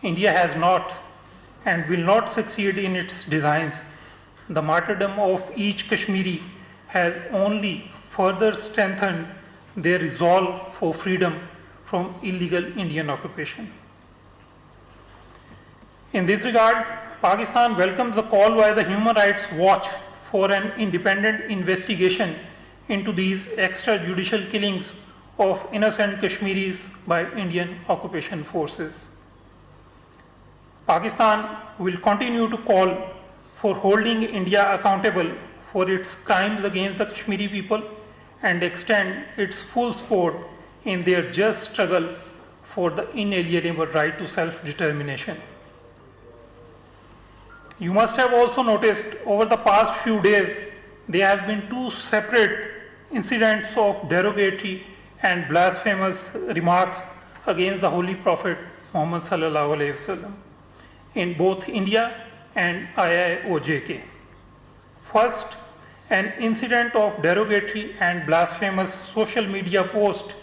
India has not and will not succeed in its designs, the martyrdom of each Kashmiri has only further strengthened their resolve for freedom from illegal Indian occupation. In this regard, Pakistan welcomes the call by the Human Rights Watch for an independent investigation into these extrajudicial killings of innocent Kashmiris by Indian occupation forces. Pakistan will continue to call for holding India accountable for its crimes against the Kashmiri people and extend its full support in their just struggle for the inalienable right to self-determination. You must have also noticed over the past few days there have been two separate incidents of derogatory and blasphemous remarks against the Holy Prophet Muhammad sallallahu alaihi wasallam in both India and IIOJK. First, an incident of derogatory and blasphemous social media post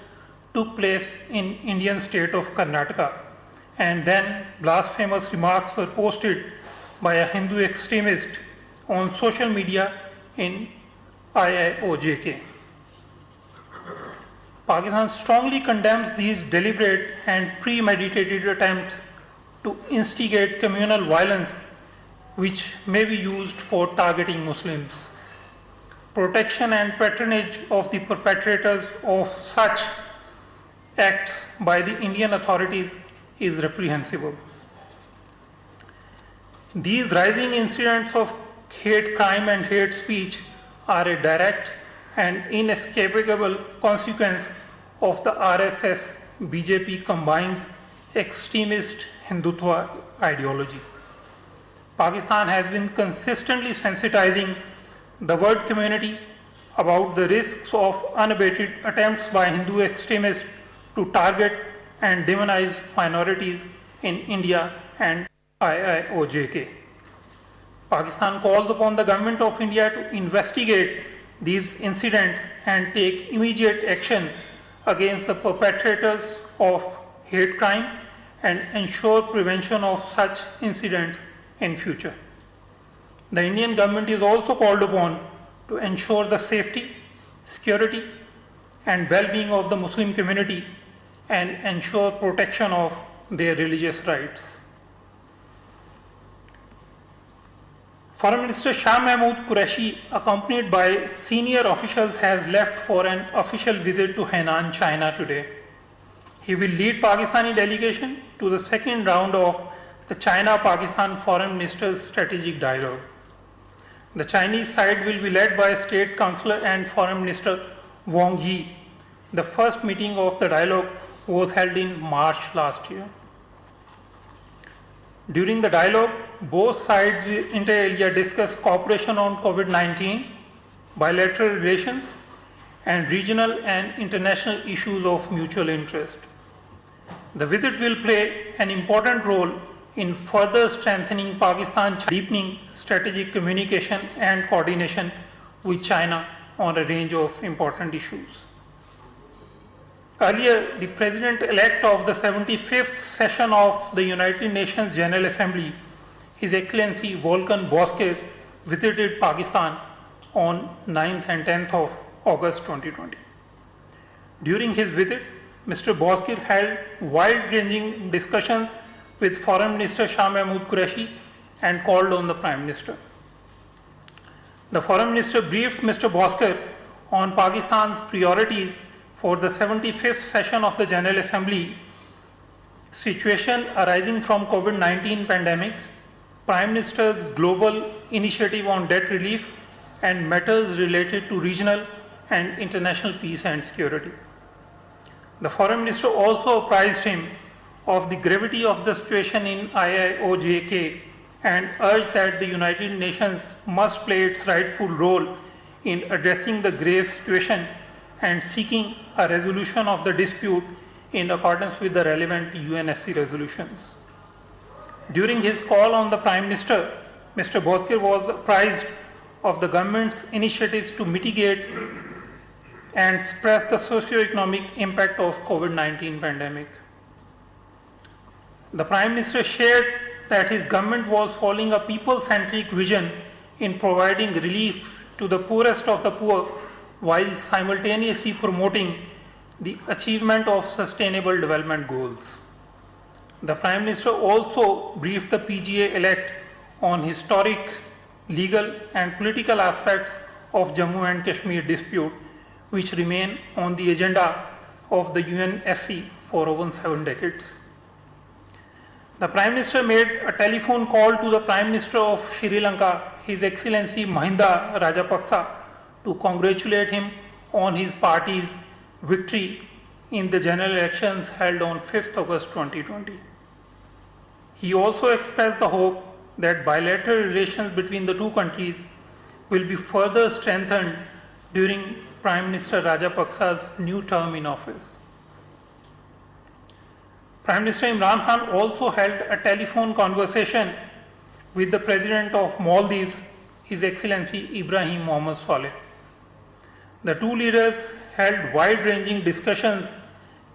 took place in Indian state of Karnataka, and then blasphemous remarks were posted by a Hindu extremist on social media in IIOJK. Pakistan strongly condemns these deliberate and premeditated attempts to instigate communal violence which may be used for targeting Muslims. Protection and patronage of the perpetrators of such acts by the Indian authorities is reprehensible. These rising incidents of hate crime and hate speech are a direct and inescapable consequence of the RSS BJP combines extremist Hindutva ideology. Pakistan has been consistently sensitizing the world community about the risks of unabated attempts by Hindu extremists to target and demonize minorities in India and IIOJK. Pakistan calls upon the government of India to investigate these incidents and take immediate action against the perpetrators of hate crime and ensure prevention of such incidents in future. The Indian government is also called upon to ensure the safety, security, and well-being of the Muslim community and ensure protection of their religious rights. Foreign Minister Shah Mahmood Qureshi, accompanied by senior officials, has left for an official visit to Hainan, China today. He will lead Pakistani delegation to the second round of the China-Pakistan Foreign Ministers Strategic Dialogue. The Chinese side will be led by State Councillor and Foreign Minister Wang Yi. The first meeting of the dialogue was held in March last year. During the dialogue, both sides inter alia discussed cooperation on COVID-19, bilateral relations, and regional and international issues of mutual interest. The visit will play an important role in further strengthening Pakistan's deepening strategic communication and coordination with China on a range of important issues. Earlier, the President-elect of the 75th session of the United Nations General Assembly, His Excellency Volkan Bozkır, visited Pakistan on 9th and 10th of August 2020. During his visit, Mr. Bozkır held wide-ranging discussions with Foreign Minister Shah Mahmood Qureshi and called on the Prime Minister. The Foreign Minister briefed Mr. Bozkır on Pakistan's priorities for the 75th session of the General Assembly, situation arising from COVID-19 pandemic, Prime Minister's global initiative on debt relief, and matters related to regional and international peace and security. The Foreign Minister also apprised him of the gravity of the situation in IIOJK and urged that the United Nations must play its rightful role in addressing the grave situation and seeking a resolution of the dispute in accordance with the relevant UNSC resolutions. During his call on the Prime Minister, Mr. Bozkır was apprised of the government's initiatives to mitigate and suppress the socio-economic impact of COVID-19 pandemic. The Prime Minister shared that his government was following a people-centric vision in providing relief to the poorest of the poor while simultaneously promoting the achievement of sustainable development goals. The Prime Minister also briefed the PGA-elect on historic, legal and political aspects of Jammu and Kashmir dispute, which remain on the agenda of the UNSC for over 7 decades. The Prime Minister made a telephone call to the Prime Minister of Sri Lanka, His Excellency Mahinda Rajapaksa, to congratulate him on his party's victory in the general elections held on 5th August 2020. He also expressed the hope that bilateral relations between the two countries will be further strengthened during Prime Minister Rajapaksa's new term in office. Prime Minister Imran Khan also held a telephone conversation with the President of Maldives, His Excellency Ibrahim Mohammed Saleh. The two leaders held wide-ranging discussions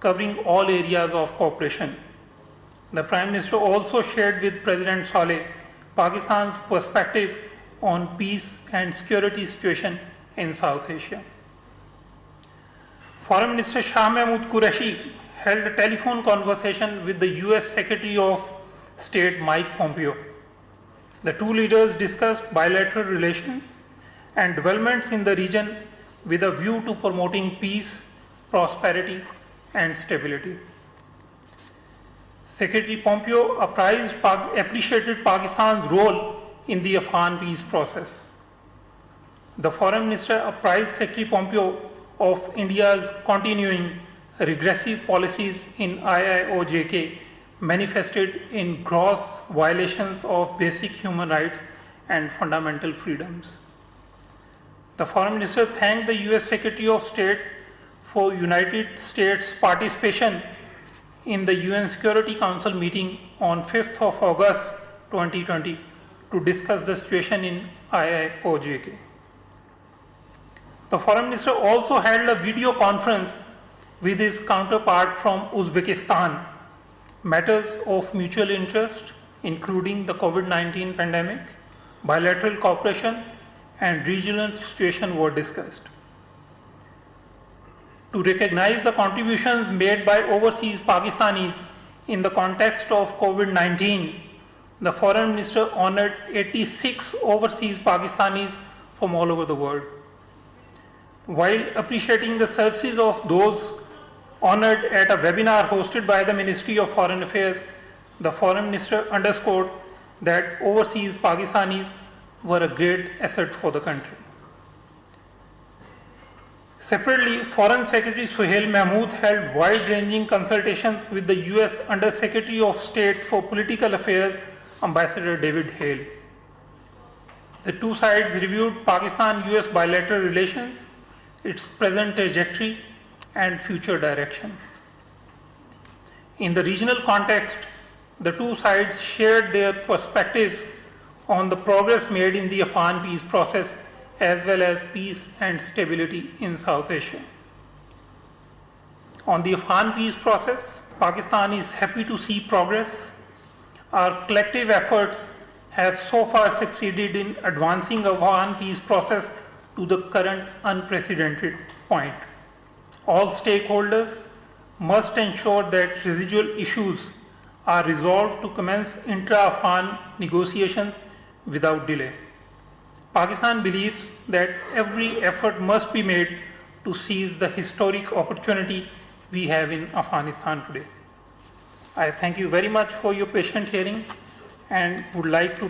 covering all areas of cooperation. The Prime Minister also shared with President Saleh Pakistan's perspective on peace and security situation in South Asia. Foreign Minister Shah Mahmood Qureshi held a telephone conversation with the US Secretary of State Mike Pompeo. The two leaders discussed bilateral relations and developments in the region with a view to promoting peace, prosperity, and stability. Secretary Pompeo appreciated Pakistan's role in the Afghan peace process. The Foreign Minister apprised Secretary Pompeo of India's continuing regressive policies in IIOJK manifested in gross violations of basic human rights and fundamental freedoms. The Foreign Minister thanked the US Secretary of State for United States participation in the UN Security Council meeting on 5th of August 2020 to discuss the situation in IIOJK. The Foreign Minister also held a video conference with his counterpart from Uzbekistan. Matters of mutual interest, including the COVID-19 pandemic, bilateral cooperation, and regional situation were discussed. To recognize the contributions made by overseas Pakistanis in the context of COVID-19, the Foreign Minister honored 86 overseas Pakistanis from all over the world. While appreciating the services of those honored at a webinar hosted by the Ministry of Foreign Affairs, the Foreign Minister underscored that overseas Pakistanis were a great asset for the country. Separately, Foreign Secretary Suhail Mahmood held wide-ranging consultations with the US Under-Secretary of State for Political Affairs, Ambassador David Hale. The two sides reviewed Pakistan-US bilateral relations, its present trajectory, and future direction. In the regional context, the two sides shared their perspectives on the progress made in the Afghan peace process as well as peace and stability in South Asia. On the Afghan peace process, Pakistan is happy to see progress. Our collective efforts have so far succeeded in advancing the Afghan peace process to the current unprecedented point. All stakeholders must ensure that residual issues are resolved to commence intra-Afghan negotiations without delay. Pakistan believes that every effort must be made to seize the historic opportunity we have in Afghanistan today. I thank you very much for your patient hearing and would like to